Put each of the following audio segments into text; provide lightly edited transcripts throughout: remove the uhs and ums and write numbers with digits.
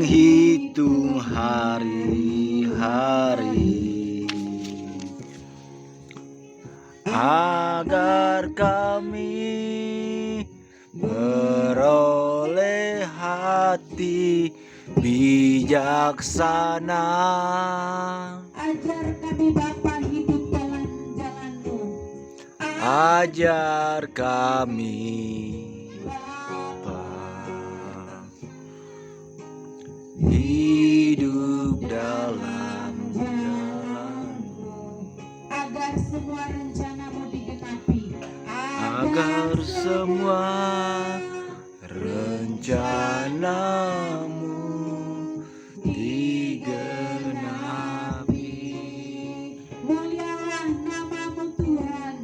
menghitung hari-hari agar kami beroleh hati bijaksana. Ajar kami Bapa hidup dalam jalan-Mu. Ajar kami Bapa hidup dalam jalan-Mu, agar semua rencana-Mu digenapi. agar semua rencana-Mu digenapi. Mulialah nama-Mu Tuhan.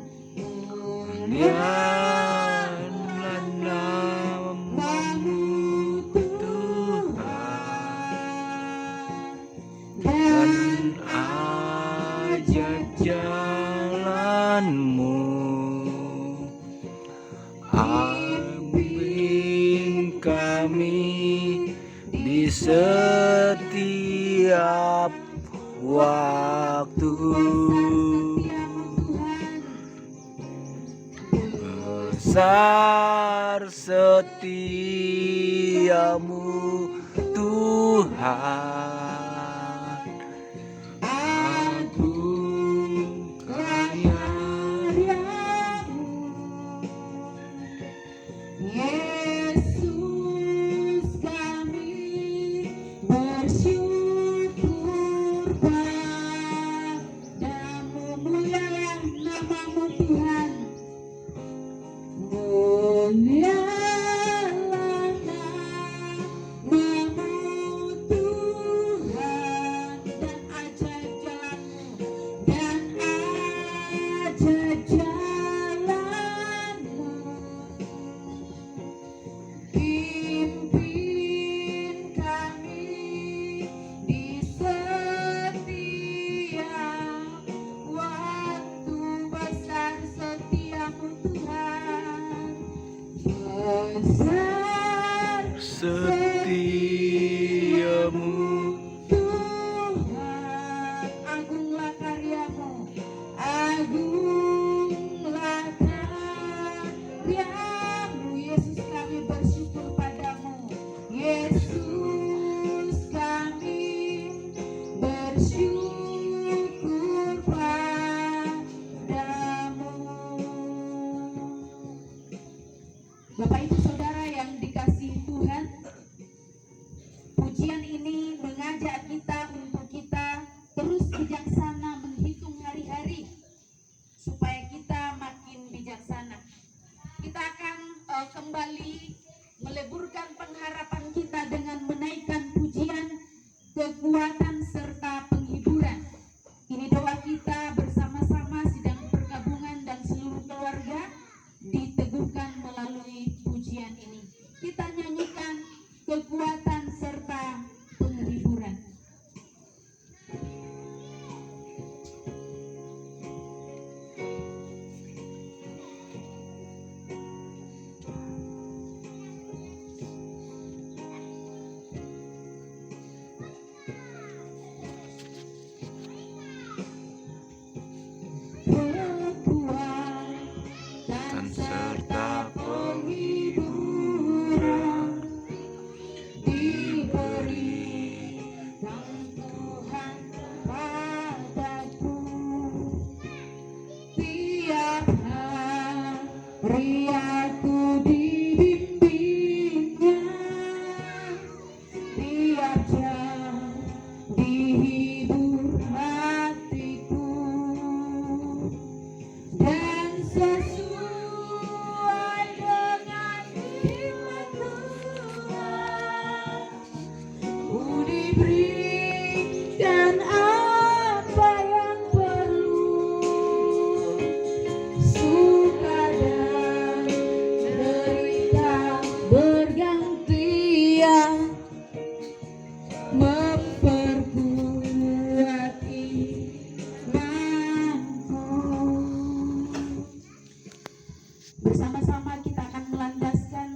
Mulialah nama-Mu Tuhan, dan ajar jalan-Mu. Bimbing kami di setiap waktu. Besar setiamu Tuhan, agung karya-Mu. Yesus, kami bersyukur padamu. Mulialah nama-Mu Tuhan. Mulialah nama-Mu Tuhan, dan ajar jalan-Mu, dan ajar jalan-Mu. Pimpin kami di setiap waktu. Besar setiamu Tuhan, besar Setiamu Tuhan. Agunglah karya-Mu, agunglah karya-Mu. Yesus, kami bersyukur padamu. Yesus, kami bersyukur padamu. Bapak Ibu Saudara yang dikasihi Tuhan, pujian ini mengajak kita untuk kita terus bijaksana menghitung hari-hari supaya kita makin bijaksana. Kita akan kembali meleburkan pengharapan kita dengan menaikkan pujian, kekuatan serta penghiburan. Ini doa kita bersama-sama sidang pergabungan dan seluruh keluarga diteguhkan melalui pujian ini. Kita nyanyikan kekuatan serta penghiburan. dan serta penghiburan diberi Tuhan padaku. Tiap hari aku dibimbingnya, tiap jam dihibur hatiku, dan sesuai dengan firman Tuhan, ku diberikan apa yang perlu, suka dan derita bergantian, memperkuat imanku. Bersama-sama kita akan melandaskan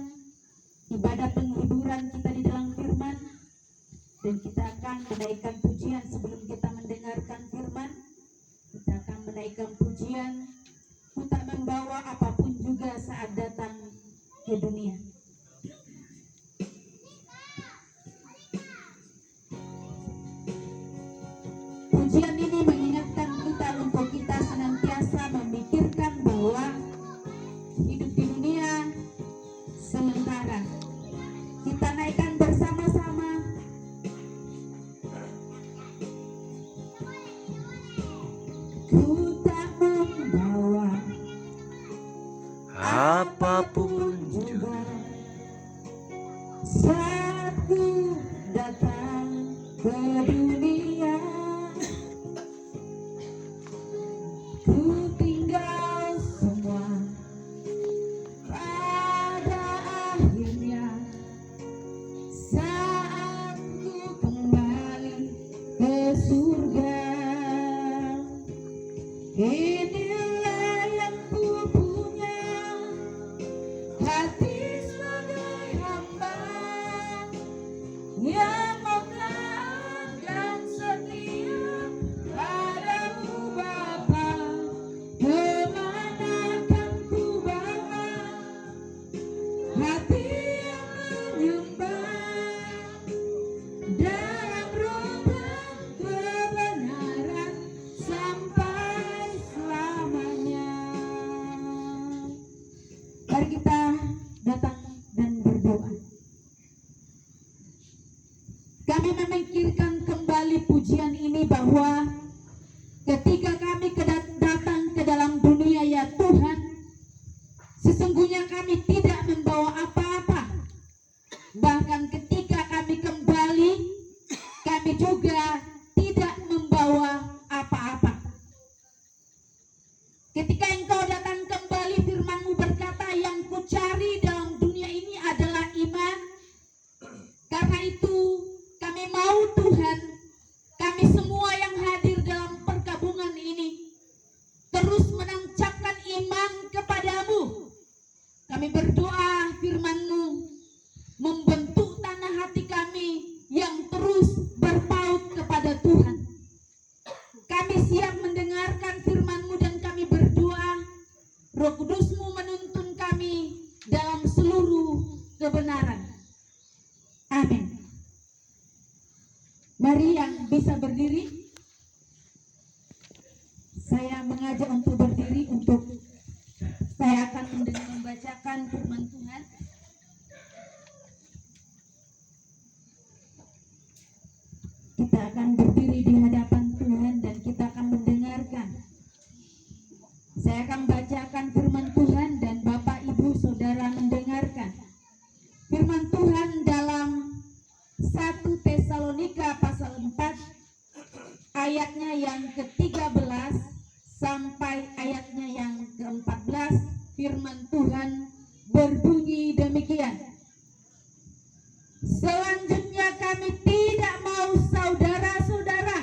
ibadah penghiburan kita di dalam firman Dan kita akan menaikkan pujian sebelum kita mendengarkan firman. Kita akan menaikkan pujian untuk membawa apapun juga saat datang ke dunia. Pujian ini mengingatkan kita untuk kita senantiasa memikirkan bahwa hidup di dunia sementara. Kita naikkan bersama-sama. Ku tak membawa apapun juga saat ku datang ke dunia. Ku tinggal semua pada akhirnya saat ku kembali ke surga. Inilah yang ku punya, hati sebagai hamba yang mau taat dan setia padamu Bapa. Kemanakan ku bawa hati yang menyembah dalam roh dan kebenaran sampai selamanya. Mari kita datang dan berdoa. Kami memikirkan kembali pujian ini bahwa ketika kami datang ke dalam dunia ya Tuhan, sesungguhnya kami tidak membawa apa-apa. Bahkan ketika kami kembali, kami juga tidak membawa apa-apa. Ketika Engkau datang kembali, firman-Mu berkata, yang kucari dalam dunia ini adalah iman. Karena itu kami mau Tuhan, kami semua yang hadir dalam perkabungan ini terus menancapkan iman kepadamu. Kami berdoa firman-Mu membentuk tanah hati kami yang terus berpaut kepada Tuhan. Kami siap mendengarkan firman-Mu dan kami berdoa Roh Kudus-Mu menuntun kami dalam seluruh kebenaran. Amin. Mari yang bisa berdiri. Saya mengajak untuk berdiri untuk saya akan membacakan firman Tuhan. Kita akan berdiri di hadapan Tuhan dan kita akan mendengarkan. Saya akan bacakan firman Tuhan dan Bapak Ibu Saudara mendengarkan. Firman Tuhan dalam 1 Tesalonika pasal 4 ayatnya yang ke-13 sampai ayatnya yang ke-14. Firman Tuhan berbunyi demikian. Selanjutnya kami tidak mau saudara-saudara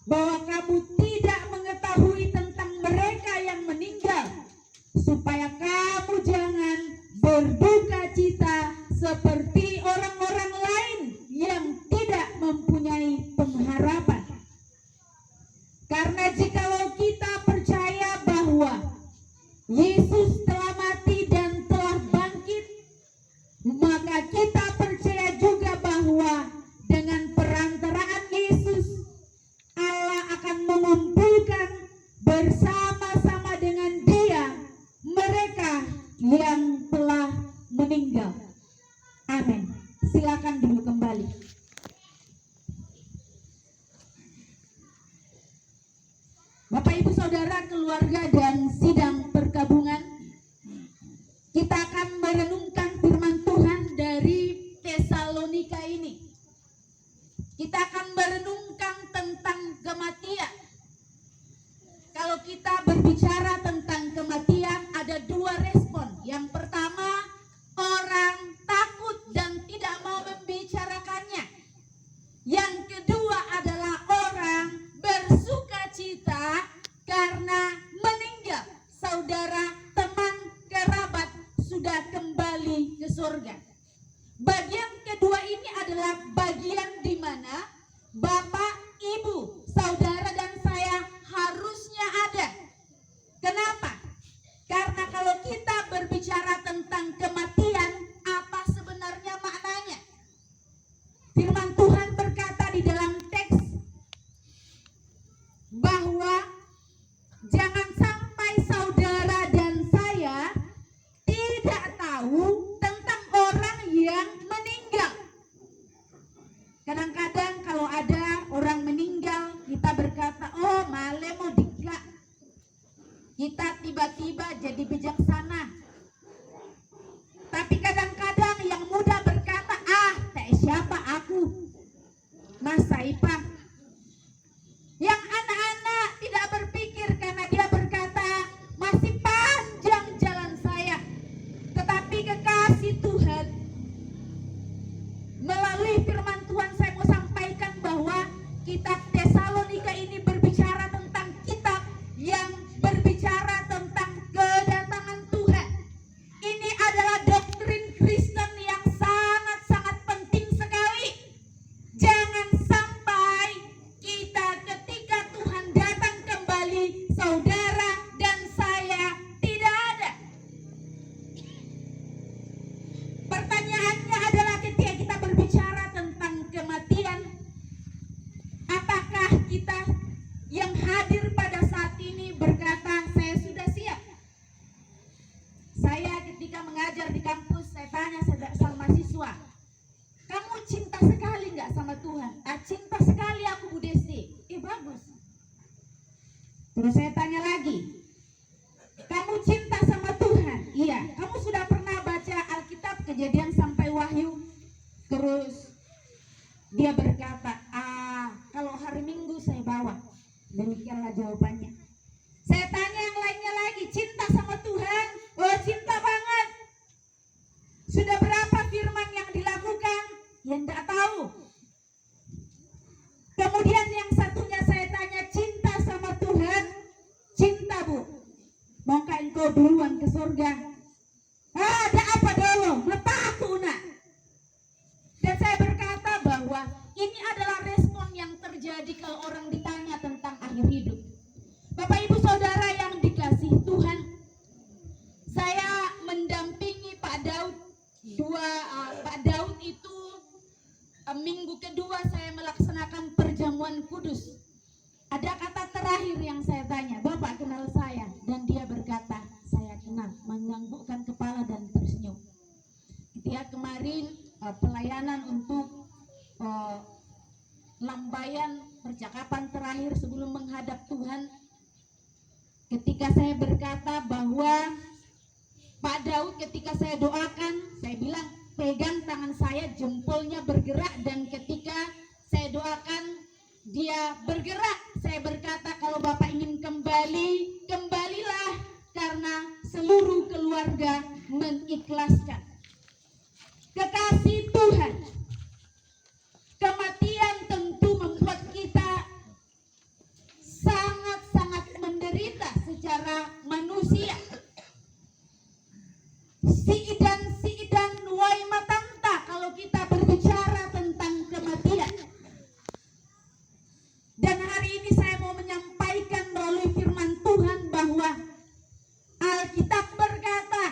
bahwa kamu tidak mengetahui tentang mereka yang meninggal, supaya kamu jangan berduka cita seperti orang-orang lain yang tidak mempunyai pengharapan. Karena jikalau kita percaya bahwa Yesus telah mati dan telah bangkit, maka kita percaya juga bahwa dengan perantaraan Yesus Allah akan mengumpulkan bersama-sama dengan Dia mereka yang telah meninggal. Amin. Silakan dulu kembali. Bapak Ibu Saudara, keluarga dan sidang perkabungan, kita akan merenungkan firman Tuhan dari Tesalonika ini. Kita akan merenungkan tentang kematian. Kalau kita berbicara tentang kematian, ada dua respon. Yang pertama, orang takut dan tidak mau membicarakannya. Yang kedua adalah orang bersuka cita karena meninggal saudara, teman, kerabat sudah kembali ke surga. Bagian kedua ini adalah adalah bagian di mana Bapak, Ibu, saudara dan saya harusnya ada. Kenapa? Karena kalau kita berbicara tentang kematian, apa sebenarnya maknanya? Firman Tuhan berkata di dalam teks bahwa jangan sampai saudara dan saya tidak tahu tentang orang yang meninggal. Kadang-kadang kalau ada orang meninggal, kita berkata, oh male mau dikla. Kita tiba-tiba jadi bijaksana. Tapi kadang-kadang yang muda berkata, tak siapa aku, Mas Saipah. Yang anak-anak tidak berpikir karena dia berkata, masih panjang jalan saya. Tetapi kekasih Tuhan, melalui firman Tuhan saya mau sampaikan bahwa kitab Tesalonika ini berbicara tentang kitab yang berbicara tentang kedatangan Tuhan. Ini adalah doktrin Kristen yang sangat-sangat penting sekali. Jangan sampai kita ketika Tuhan datang kembali, saudara dan saya tidak ada. Pertanyaannya adalah ketika kita berbicara tentang kematian, apakah kita yang hadir pada saat ini berkata, saya sudah siap? Saya ketika mengajar di kampus, saya tanya sama mahasiswa, kamu cinta sekali nggak sama Tuhan? Cinta sekali aku, Bu Desti. Bagus. Terus saya tanya lagi, kamu cinta sama Tuhan? Iya. Kamu sudah pernah baca Alkitab Kejadian sampai Wahyu? Terus dia berkata, kalau hari Minggu saya bawa. Demikianlah jawabannya. Saya tanya yang lainnya lagi, cinta sama Tuhan? Oh, cinta banget. Sudah berapa firman yang dilakukan? Ya enggak tahu. Kemudian yang satunya saya tanya, cinta sama Tuhan? Cinta, Bu. Maukah engkau duluan ke surga? Ada apa dulu? Lepas aku nak. Dan saya berkata bahwa ini adalah respon yang terjadi kalau orang ditanya tentang akhir hidup. Bapak Ibu Saudara yang dikasihi Tuhan, saya mendampingi Pak Daud. Pak Daud itu minggu kedua saya melaksanakan perjamuan kudus. Ada kata terakhir yang saya tanya, Bapak kenal saya? Dan dia berkata, saya kenal, menganggukkan kepala dan tersenyum. Dia kemarin pelayanan untuk lambaian percakapan terakhir sebelum menghadap Tuhan. Ketika saya berkata bahwa Pak Daud ketika saya doakan, saya bilang pegang tangan saya, jempolnya bergerak, dan ketika saya doakan dia bergerak. Saya berkata kalau Bapak ingin kembali, kembalilah, karena seluruh keluarga mengikhlaskan. Kekasih Tuhan, kematian tentu membuat kita sangat-sangat menderita secara manusia. Si-idan wai matanta kalau kita berbicara tentang kematian. Dan hari ini saya mau menyampaikan melalui firman Tuhan bahwa Alkitab berkata,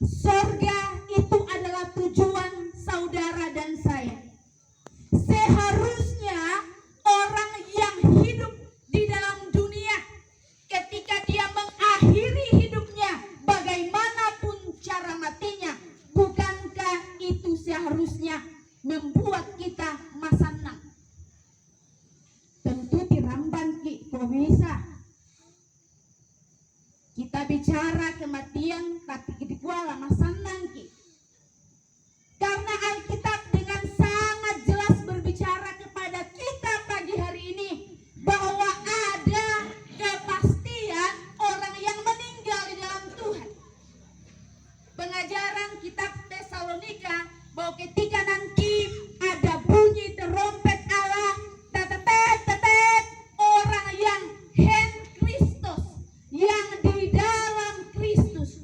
surga itu adalah tujuan saudara dan saya. Seharusnya orang yang hidup di dalam dunia, ketika dia mengakhiri hidupnya, bagaimanapun cara matinya, bukankah itu seharusnya membuat kita masanang? Tentu diramban ki, kok bisa? Kita bicara kematian, tapi kita kuala masanang ki. Karena Alkitab dengan sangat jelas berbicara kepada kita pagi hari ini bahwa ada kepastian orang yang meninggal di dalam Tuhan. Pengajaran kitab Tesalonika bahwa ketika nanti ada bunyi terompet Allah, tetet, orang yang hen Kristus, yang di dalam Kristus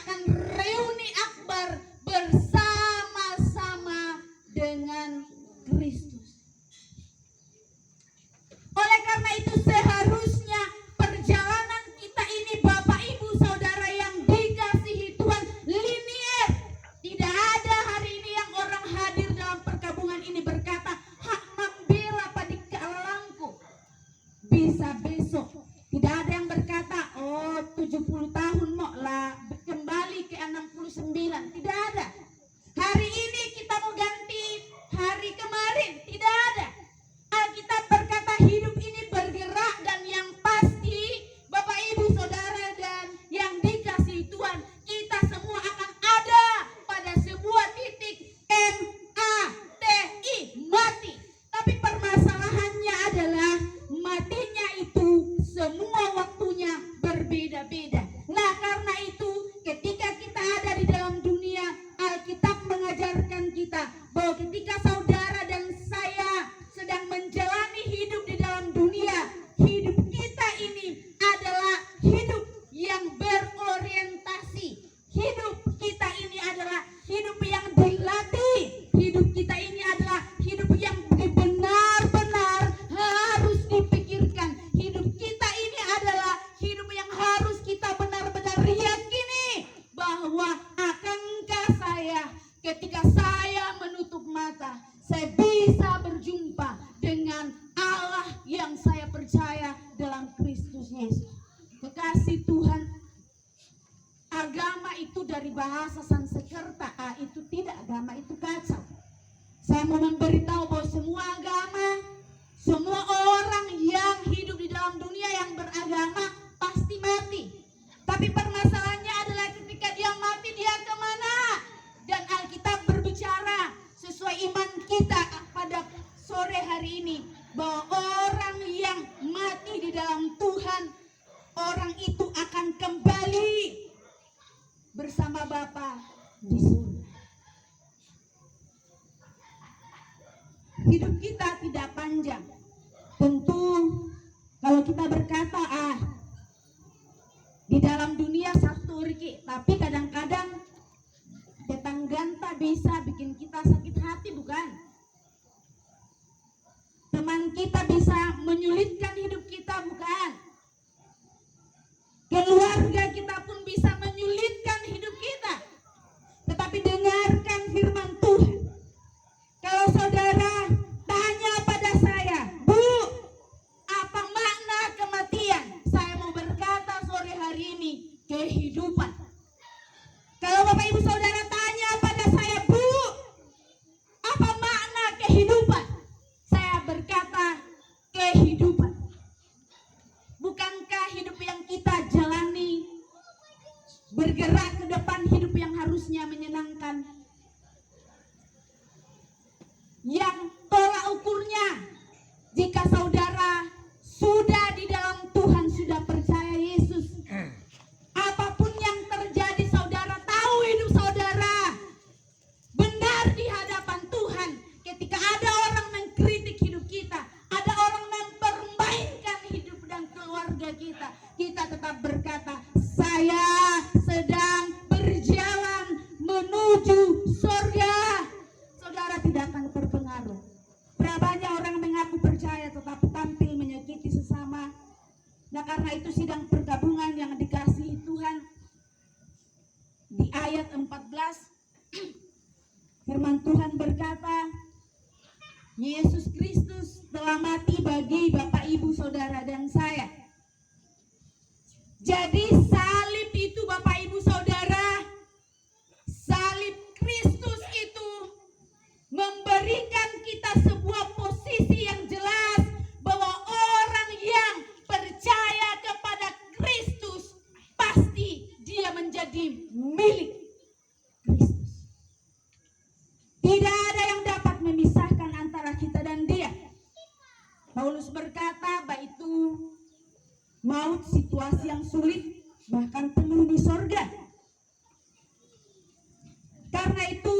akan reuni akbar bersama-sama dengan Kristus. Oleh karena itu seharusnya perjalanan kita ini Bapak Ibu Saudara yang dikasihi Tuhan linier. Tidak ada hari ini yang orang hadir dalam perkabungan ini berkata hak membela pada kalangku bisa besok. Tidak ada yang berkata oh 70 tahun mau lah kembali ke 69. Tidak ada. Hari ini kita mau ganti hari kemarin. Tidak ada. Alkitab berkata hidup ini bergerak dan yang pasti Bapak Ibu Saudara dan yang dikasihi Tuhan, kita semua akan ada pada sebuah titik MATI, mati. Tapi permasalahannya adalah matinya itu semua waktunya berbeda-beda. Nah karena itu ketika kita ada di dalam dunia, Alkitab mengajarkan kita bahwa ketika saudara dan saya sedang menjalani hidup di dalam dunia, hidup kita ini adalah hidup yang berorientasi. Hidup kita ini adalah hidup yang dilatih. Hidup kita ini adalah hidup yang benar-benar harus dipikirkan. Hidup kita ini adalah hidup yang harus kita benar-benar yakini bahwa akankah saya ketika saya menutup mata, saya bisa berjumpa dengan Allah yang saya percaya dalam Kristus Yesus. Kekasih Tuhan, agama itu dari bahasa Sanskerta, itu tidak, agama itu kacau. Saya mau memberitahu bahwa semua agama, semua orang yang hidup di dalam dunia yang beragama pasti mati. Tapi permasalahannya adalah ketika dia mati dia kemana? Dan Alkitab berbicara sesuai iman kita pada sore hari ini bahwa orang yang mati di dalam Tuhan, orang itu akan kembali bersama Bapa di surga. Hidup kita tidak panjang. Tentu kalau kita berkata di dalam dunia satu riki, tapi kadang-kadang tetangganta bisa bikin kita sakit hati, bukan? Teman kita bisa menyulitkan hidup kita, bukan? Keluarga kita pun bisa menyulitkan hidup kita. Tetapi dengarkan firman Tuhan. Kalau saudara tanya pada saya, Bu, apa makna kematian? Saya mau berkata sore hari ini, kehidupan. Kalau Bapak Ibu Saudara tanya pada saya, Bu, apa makna kehidupan? Saya berkata, kehidupan. Bukankah hidup yang kita jalani, bergerak ke depan, hidup yang harusnya menyenangkan? Yang tolak ukurnya, jika saudara sudah di dalam Tuhan, sudah percaya Yesus, apapun yang terjadi, saudara tahu hidup saudara benar di hadapan Tuhan. Ketika ada orang mengkritik hidup kita, ada orang mempermainkan hidup dan keluarga kita, kita tetap berkata, saya sedang berjalan menuju surga. Saudara tidak akan terpengaruh. Berapa banyak orang mengaku percaya tetapi tampil menyakiti sesama. Nah karena itu sidang pergabungan yang dikasihi Tuhan, di ayat 14 firman Tuhan berkata, Yesus Kristus telah mati bagi Bapak Ibu Saudara dan saya. Jadi salib itu Bapak Ibu Saudara, salib Kristus itu memberikan kita sebuah posisi yang jelas bahwa orang yang percaya kepada Kristus pasti dia menjadi milik Kristus. Tidak ada yang dapat memisahkan antara kita dan dia. Paulus berkata, baik itu maut, situasi yang sulit, bahkan penuh di sorga. Karena itu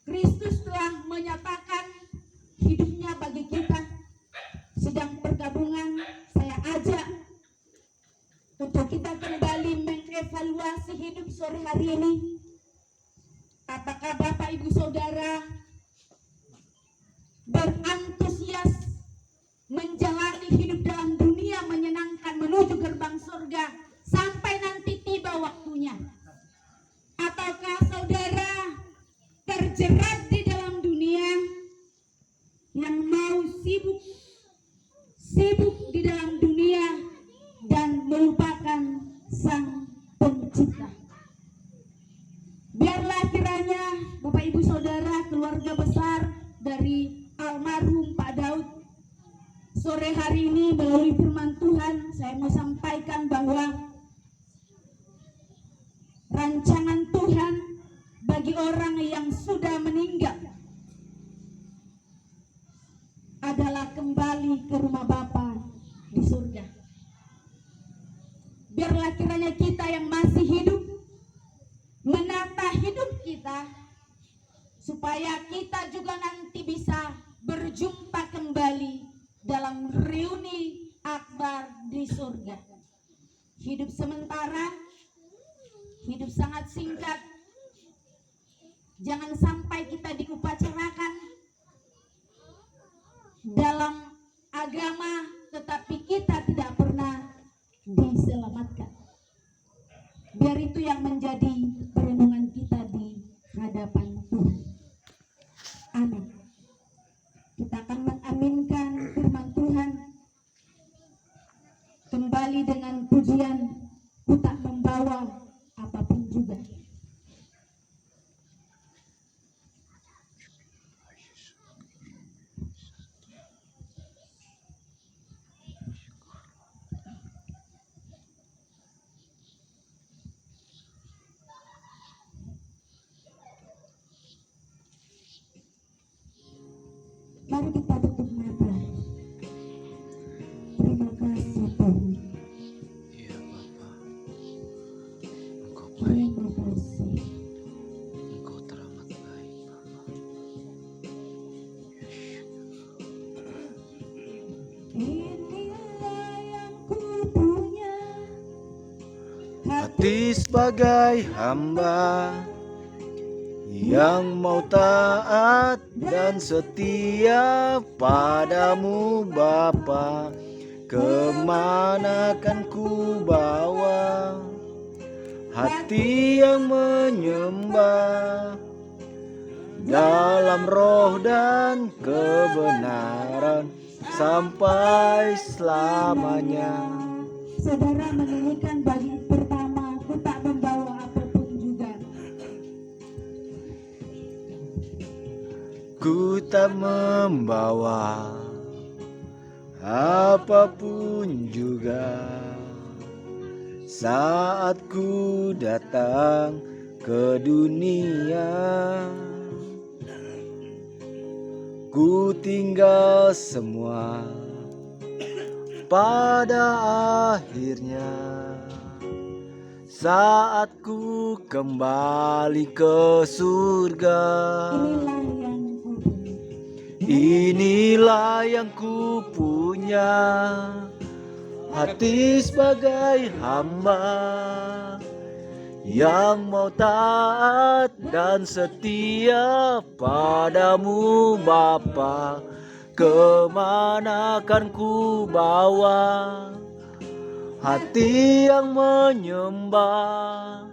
Kristus telah menyatakan hidupnya bagi kita. Sedang pergabungan, saya ajak untuk kita kembali mengevaluasi hidup sore hari ini? Apakah Bapak Ibu Saudara berantusias menjalani hidup dalam dunia menyenangkan menuju gerbang surga sampai nanti tiba waktunya? Ataukah saudara terjerat di dalam dunia yang mau sibuk di dalam dunia dan melupakan Sang Pencipta? Biarlah kiranya Bapak Ibu Saudara, keluarga besar dari almarhum Pak Daud, sore hari ini melalui firman Tuhan saya mau sampaikan bahwa rancangan Tuhan bagi orang yang sudah meninggal adalah kembali ke rumah Bapa di surga. Biarlah kiranya kita yang masih hidup menata hidup kita supaya kita juga nanti bisa berjumpa kembali dalam reuni akbar di surga. Hidup sementara, hidup sangat singkat. Jangan sampai kita diupacarakan dalam agama tetapi kita tidak pernah diselamatkan. Biar itu yang menjadi perenungan kita di hadapan Tuhan. Amin. Kita akan mengaminkan firman Tuhan kembali dengan pujian "Ku tak membawa apapun juga". Mari kita tutup mata. Terima kasih Tuhan. Iya Bapa, Engkau baik, Terima kasih. Engkau teramat baik Bapa. Inilah yang ku punya, Hati sebagai hamba yang mau taat dan setia padamu Bapa. Kemana kan ku bawa hati yang menyembah dalam roh dan kebenaran sampai selamanya. Saudara menyanyikan bait pertama, "Ku tak membawa apapun juga". Ku tak membawa apapun juga saat ku datang ke dunia. Ku tinggal semua pada akhirnya saat ku kembali ke surga. Inilah yang ku punya, hati sebagai hamba yang mau taat dan setia padamu Bapa. Kemana kan ku bawa hati yang menyembah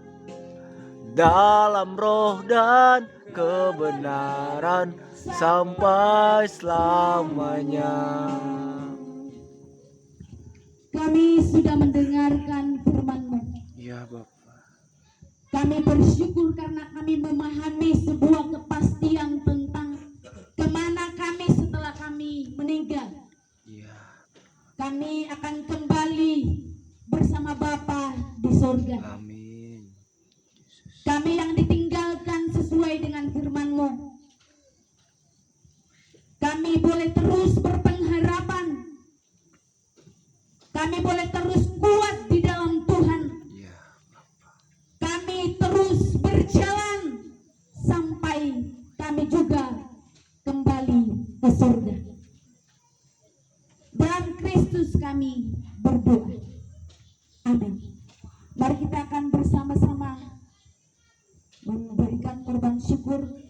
dalam roh dan kebenaran sampai selamanya. Kami sudah mendengarkan firman-Mu. Ya Bapa. Kami bersyukur karena kami memahami sebuah kepastian tentang kemana kami setelah kami meninggal. Ya. Kami akan kembali bersama Bapa di surga. Amin. Kami yang ditinggalkan sesuai dengan firman-Mu, kami boleh terus berpengharapan, kami boleh terus kuat di dalam Tuhan. Ya Bapa. Kami terus berjalan sampai kami juga kembali ke surga. Dalam Kristus kami berdoa. Amin. Mari kita akan bersama. bersyukur